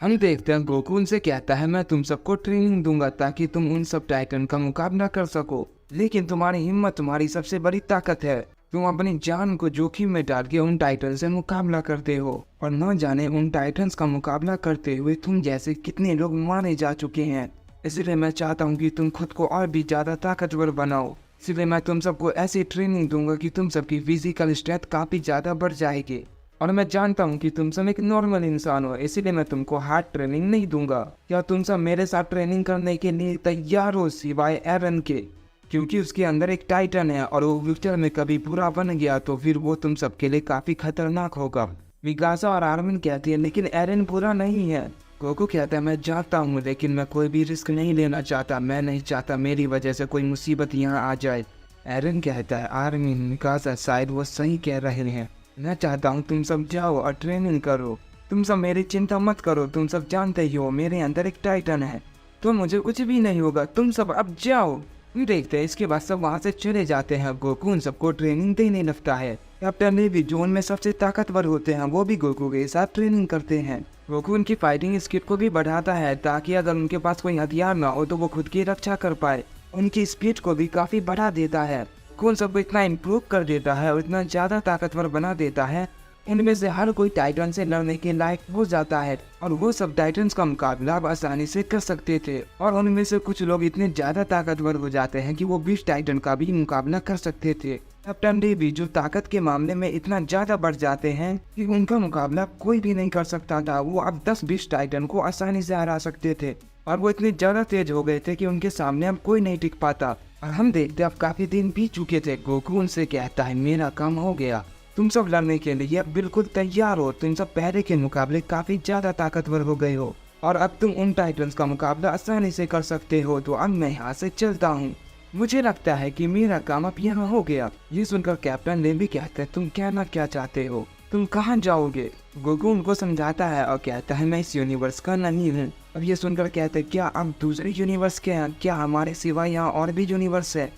हम देखते हैं गोकू उनसे कहता है मैं तुम सबको ट्रेनिंग दूंगा ताकि तुम उन सब टाइटन का मुकाबला कर सको, लेकिन तुम्हारी हिम्मत तुम्हारी सबसे बड़ी ताकत है। तुम अपनी जान को जोखिम में डाल के उन टाइटन से मुकाबला करते हो और न जाने उन टाइटन्स का मुकाबला करते हुए तुम जैसे कितने लोग मारे जा चुके हैं। इसलिए मैं चाहता हूँ कि तुम खुद को और भी ज्यादा ताकतवर बनाओ। इसलिए मैं तुम सबको ऐसी ट्रेनिंग दूंगा कि तुम सबकी फिजिकल स्ट्रेंथ काफी ज्यादा बढ़ जाएगी। और मैं जानता हूँ कि तुम सब एक नॉर्मल इंसान हो, इसीलिए मैं तुमको हार्ड ट्रेनिंग नहीं दूंगा। क्या तुम सब मेरे साथ ट्रेनिंग करने के लिए तैयार हो सिवाय एरन के? क्योंकि उसके अंदर एक टाइटन है और वो फ्यूचर में कभी बुरा बन गया तो फिर वो तुम सबके लिए काफी खतरनाक होगा। मिकासा और आर्मिन कहती है लेकिन एरन बुरा नहीं है। गोकू कहता है मैं जानता हूँ लेकिन मैं कोई भी रिस्क नहीं लेना चाहता। मैं नहीं चाहता मेरी वजह से कोई मुसीबत यहाँ आ जाए। एरन कहता है आर्मिन मिकासा शायद वो सही कह रहे हैं। मैं चाहता हूँ तुम सब जाओ और ट्रेनिंग करो। तुम सब मेरी चिंता मत करो। तुम सब जानते ही हो मेरे अंदर एक टाइटन है तो मुझे कुछ भी नहीं होगा। तुम सब अब जाओ। देखते हैं इसके बाद सब वहाँ से चले जाते हैं। गोकू उन सबको ट्रेनिंग देने लगता है। कैप्टन ने भी जोन में सबसे ताकतवर होते हैं वो भी गोकू के साथ ट्रेनिंग करते हैं। गोकू उनकी फाइटिंग स्किल को भी बढ़ाता है ताकि अगर उनके पास कोई हथियार ना हो तो वो खुद की रक्षा कर पाए। उनकी स्पीड को भी काफी बढ़ा देता है। गोकू उन सबको इतना इम्प्रूव कर देता है और इतना ज्यादा ताकतवर बना देता है उनमें से हर कोई टाइटन से लड़ने के लायक हो जाता है और वो सब टाइटन्स का मुकाबला अब आसानी से कर सकते थे। और उनमें से कुछ लोग इतने ज्यादा ताकतवर हो जाते हैं कि वो 20 टाइटन का भी मुकाबला कर सकते थे। कैप्टन डे भी जो ताकत के मामले में इतना ज्यादा बढ़ जाते हैं कि उनका मुकाबला कोई भी नहीं कर सकता था। वो अब 10-20 टाइटन को आसानी से हरा सकते थे और वो इतने ज्यादा तेज हो गए थे कि उनके सामने अब कोई नहीं टिक पाता। और हम देखते अब काफी दिन बीत चुके थे। गोकू उनसे कहता है मेरा काम हो गया, तुम सब लड़ने के लिए अब बिल्कुल तैयार हो। तुम सब पहले के मुकाबले काफी ज्यादा ताकतवर हो गए हो और अब तुम उन टाइटन्स का मुकाबला आसानी से कर सकते हो। तो अब मैं यहाँ से चलता हूँ। मुझे लगता है कि मेरा काम अब यहाँ हो गया। ये सुनकर कैप्टन ने भी कहता है तुम कहना क्या चाहते हो, तुम कहाँ जाओगे? गोकू उनको समझाता है और कहता है मैं इस यूनिवर्स का नहीं हूँ। अब ये सुनकर कहते हैं क्या आप दूसरे यूनिवर्स के हैं? क्या हमारे सिवाय यहाँ और भी यूनिवर्स है?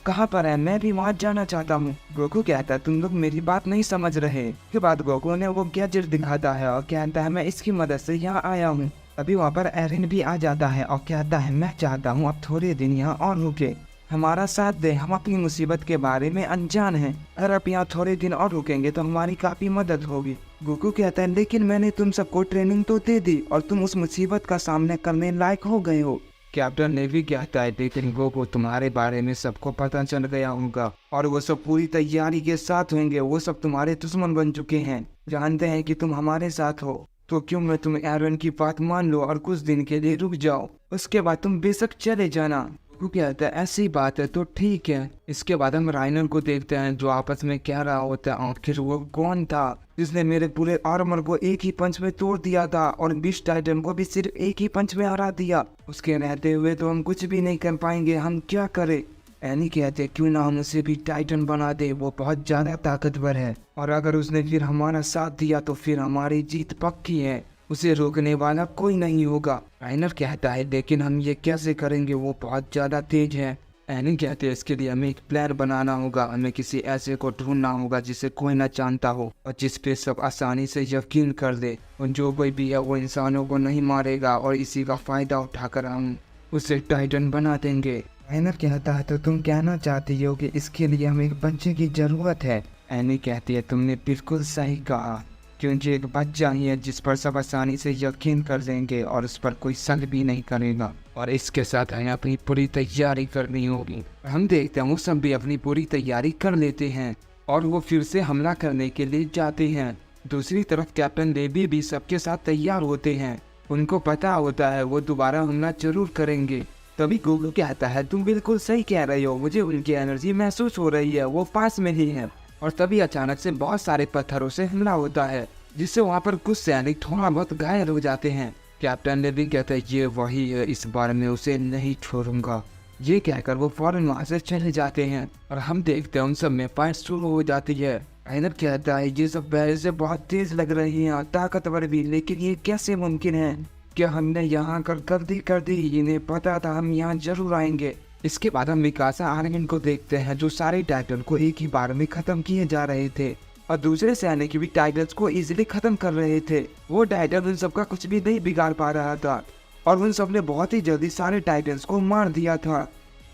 कहाँ पर है? मैं भी वहाँ जाना चाहता हूँ। गोकू कहता है तुम लोग मेरी बात नहीं समझ रहे। के बाद गोकू ने वो गैजेट दिखाता है और कहता है मैं इसकी मदद से यहाँ आया हूँ। अभी वहाँ पर एरन भी आ जाता है और कहता है मैं चाहता हूँ अब थोड़े दिन यहाँ और रुके, हमारा साथ दे। हम अपनी मुसीबत के बारे में अनजान हैं। अगर आप यहाँ थोड़े दिन और रुकेंगे तो हमारी काफी मदद होगी। गोकू कहता है लेकिन मैंने तुम सबको ट्रेनिंग तो दे दी और तुम उस मुसीबत का सामना करने लायक हो गए हो। कैप्टन ने भी कहता है लेकिन गोकू तुम्हारे बारे में सबको पता चल गया होगा और वो सब पूरी तैयारी के साथ होंगे। वो सब तुम्हारे दुश्मन बन चुके हैं, जानते हैं कि तुम हमारे साथ हो। तो क्यों मैं तुम्हें एरन की बात मान लो और कुछ दिन के लिए रुक जाओ, उसके बाद तुम बेशक चले जाना। वो कहता है ऐसी बात है तो ठीक है। इसके बाद हम राइनर को देखते हैं जो आपस में कह रहा होता है आखिर वो कौन था जिसने मेरे पूरे आर्मर को एक ही पंच में तोड़ दिया था और 20 टाइटन को भी सिर्फ एक ही पंच में हरा दिया। उसके रहते हुए तो हम कुछ भी नहीं कर पाएंगे, हम क्या करें? एनी कहते क्यों ना हम उसे भी टाइटन बना दे, वो बहुत ज्यादा ताकतवर है और अगर उसने फिर हमारा साथ दिया तो फिर हमारी जीत पक्की है, उसे रोकने वाला कोई नहीं होगा। राइनर कहता है लेकिन हम ये कैसे करेंगे, वो बहुत ज्यादा तेज है। एनी कहते हैं इसके लिए हमें एक प्लान बनाना होगा, हमें किसी ऐसे को ढूंढना होगा जिसे कोई ना जानता हो और जिस पे सब आसानी से यकीन कर दे और जो कोई भी है वो इंसानों को नहीं मारेगा और इसी का फायदा उठाकर हम उसे टाइटन बना देंगे। राइनर कहता है तो तुम कहना चाहती हो कि इसके लिए हमें एक बच्चे की जरूरत है? एनी कहती है तुमने बिल्कुल सही कहा, क्योंकि एक बच्चा ही है जिस पर सब आसानी से यकीन कर देंगे और उस पर कोई शक भी नहीं करेगा और इसके साथ हमें अपनी पूरी तैयारी करनी होगी। हम देखते हैं वो सब भी अपनी पूरी तैयारी कर लेते हैं और वो फिर से हमला करने के लिए जाते हैं। दूसरी तरफ कैप्टन लेवी भी सबके साथ तैयार होते हैं। उनको पता होता है वो दोबारा हमला जरूर करेंगे। तभी गोकू कहता है तुम बिल्कुल सही कह रही हो, मुझे उनकी एनर्जी महसूस हो रही है, वो पास में ही है। और तभी अचानक से बहुत सारे पत्थरों से हमला होता है जिससे वहाँ पर कुछ सैनिक थोड़ा बहुत घायल हो जाते हैं। कैप्टन ने भी कहता है ये वही है, इस बार मैं उसे नहीं छोड़ूंगा। ये कहकर वो फौरन वहाँ से चले जाते हैं और हम देखते हैं उन सब में फाइट शुरू हो जाती है। राइनर कहता है ये सब पहले से बहुत तेज लग रही हैं, ताकतवर भी, लेकिन ये कैसे मुमकिन है? क्या हमने यहाँ कर गलती कर दी? इन्हें पता था हम यहाँ जरूर आएंगे। इसके बाद हम मिकासा आर्मिन को देखते हैं जो सारे टाइटन को एक ही बार में खत्म किए जा रहे थे और दूसरे सैनिक भी टाइटन्स को इजीली खत्म कर रहे थे। वो टाइटन उन सबका कुछ भी नहीं बिगाड़ पा रहा था और उन सब ने बहुत ही जल्दी सारे टाइटन्स को मार दिया था।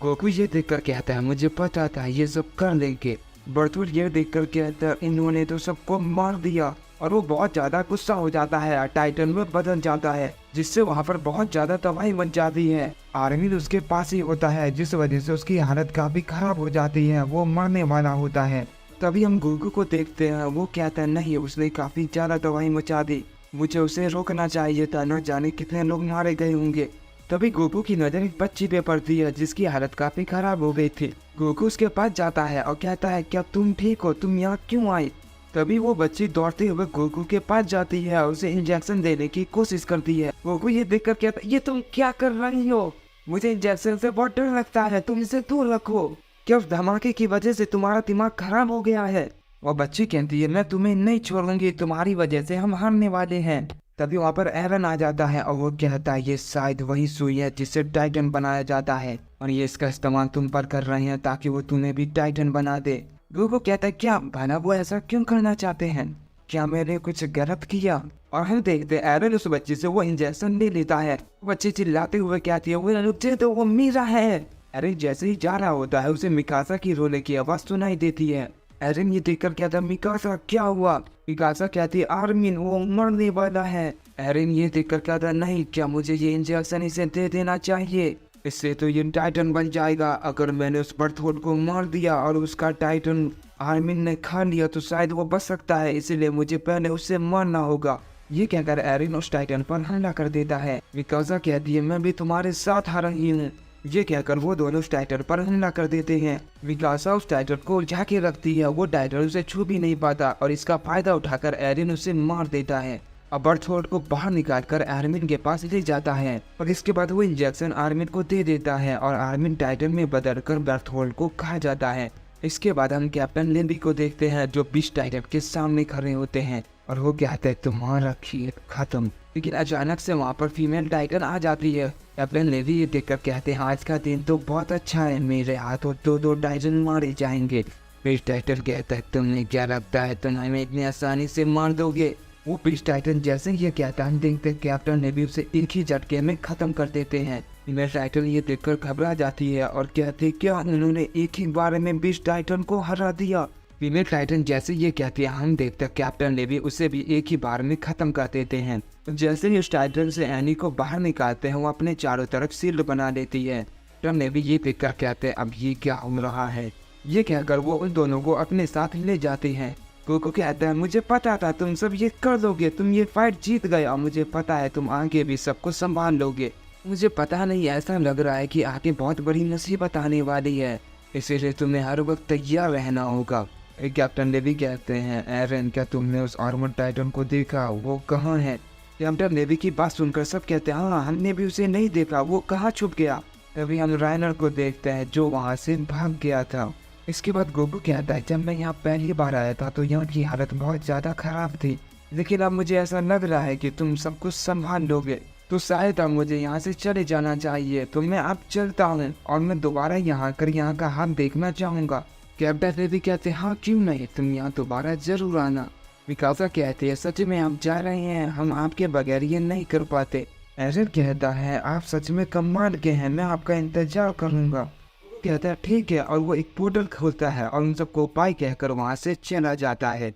गोकू ये देखकर कहता है मुझे पता था ये सब कर लेंगे। बर्थवुड ये देखकर कहता है इन्होंने तो सबको मार दिया और वो बहुत ज्यादा गुस्सा हो जाता है, टाइटन में बदल जाता है जिससे वहाँ पर बहुत ज्यादा तबाही मच जाती है। आर्मिन उसके पास ही होता है जिस वजह से उसकी हालत काफी खराब हो जाती है, वो मरने वाला होता है। तभी हम गोकू को देखते हैं, वो कहता है नहीं उसने काफी ज्यादा तबाही मचा दी, मुझे उसे रोकना चाहिए था, न जाने कितने लोग मारे गए होंगे। तभी गोकू की नजर एक बच्ची पे पड़ती है जिसकी हालत काफी खराब हो गई थी। गोकू उसके पास जाता है और कहता है क्या तुम ठीक हो, तुम यहाँ क्यों आई? तभी वो बच्ची दौड़ते हुए गोकू के पास जाती है और उसे इंजेक्शन देने की कोशिश करती है। गोकू ये देखकर कहता है ये तुम क्या कर रही हो, मुझे इंजेक्शन से बहुत डर लगता है, तुम इसे दूर रखो, क्या उस धमाके की वजह से तुम्हारा दिमाग खराब हो गया है? वो बच्ची कहती है मैं तुम्हें नहीं छोड़ूंगी, तुम्हारी वजह से हम हारने वाले हैं। तभी वहाँ पर एरन आ जाता है और वो कहता है ये शायद वही सुई है जिससे टाइटन बनाया जाता है और ये इसका इस्तेमाल तुम पर कर रहे हैं ताकि वो तुम्हें भी टाइटन बना दे। गोकू कहता है क्या भला वो ऐसा क्यों करना चाहते हैं, क्या मैंने कुछ गलत किया? और हम देखते हैं एरन उस बच्ची से वो इंजेक्शन ले लेता है। बच्ची चिल्लाते हुए कहती है वो रुक जाए, तो वो मीरा है। एरन जैसे ही जा रहा होता है उसे मिकासा की रोने की आवाज सुनाई देती है। एरन ये देखकर कहता मिकासा क्या हुआ? मिकासा कहती आर्मिन वो मरने वाला है। एरन ये देखकर कहता नहीं, क्या मुझे ये इंजेक्शन इसे दे देना चाहिए, इससे तो ये टाइटन बन जाएगा। अगर मैंने उस बर्थवुड को मार दिया और उसका टाइटन आर्मिन ने खा लिया तो शायद वो बच सकता है, इसलिए मुझे पहले उससे मारना होगा। ये कहकर एरन उस टाइटन पर हमला कर देता है। मिकासा कहती है मैं भी तुम्हारे साथ आ रही हूँ। ये कहकर वो दोनों उस टाइटन पर हमला कर देते हैं। मिकासा उस टाइटन को उलझा के रखती है, वो टाइटन उसे छू भी नहीं पाता और इसका फायदा उठाकर एरन उसे मार देता है। अब बर्थवुड को बाहर निकालकर आर्मिन के पास ले जाता है और इसके बाद वो इंजेक्शन आर्मिन को दे देता है और आर्मिन टाइटन में बदलकर बर्थवुड को खा जाता है। इसके बाद हम कैप्टन लेवी को देखते हैं जो बीच टाइटन के सामने खड़े होते हैं और वो कहते हैं तुम्हारा खेल खत्म। लेकिन अचानक से वहाँ पर फीमेल टाइटन आ जाती है। कैप्टन लेवी ये देखकर कहते हैं आज का दिन तो बहुत अच्छा है, मेरे हाथों दो टाइटन मारे जाएंगे। बीच टाइटन कहता है तुम्हें क्या लगता है तुम हमें इतनी आसानी से मार दोगे? वो बीच टाइटन जैसे ये कहता है देखते कैप्टन लेवी उसे एक ही झटके में खत्म कर देते हैं। फीमेल टाइटन ये देखकर घबरा जाती है और कहती क्या उन्होंने एक ही बार में बीच टाइटन को हरा दिया? फीमेल टाइटन जैसे ये कहती है हम देखते कैप्टन लेवी उसे भी एक ही बार में खत्म कर देते हैं। जैसे ही उस टाइटन से एनी को बाहर निकालते हैं वो अपने चारों तरफ शील्ड बना देती है। कैप्टन लेवी ये देखकर कहते हैं अब ये क्या हो रहा है? ये कहकर वो उन दोनों को अपने साथ ले जाते हैं। गोकू कहता है मुझे पता था तुम सब ये कर दोगे, तुम ये फाइट जीत गए और मुझे पता है तुम आगे भी सबको संभाल लोगे। मुझे पता नहीं ऐसा लग रहा है कि आगे बहुत बड़ी मुसीबत आने वाली है, इसीलिए तुम्हें हर वक्त तैयार रहना होगा। कैप्टन लेवी कहते हैं एरन क्या तुमने उस आर्मर टाइटन को देखा, वो कहाँ है? कैप्टन लेवी की बात सुनकर सब कहते हैं हाँ हमने भी उसे नहीं देखा, वो कहाँ छुप गया? तभी हम राइनर को देखते हैं जो वहाँ से भाग गया था। इसके बाद गोकू कहता है जब मैं यहाँ पहली बार आया था तो यहाँ की हालत बहुत ज़्यादा खराब थी, लेकिन अब मुझे ऐसा लग रहा है कि तुम सब कुछ संभाल लोगे, तो शायद अब मुझे यहाँ से चले जाना चाहिए। तो मैं अब चलता हूँ और मैं दोबारा यहाँ आकर यहाँ का हाथ देखना चाहूँगा। कैप्टन लेवी कहते हाँ क्यों नहीं, तुम यहाँ दोबारा जरूर आना। मिकासा कहते हैं सच में आप जा रहे हैं, हम आपके बगैर ये नहीं कर पाते। एरन कहता है आप सच में कमाल के हैं, मैं आपका इंतजार करूँगा। कहता है ठीक है और वो एक पोर्टल खोलता है और उन सबको बाय कहकर वहाँ से चला जाता है।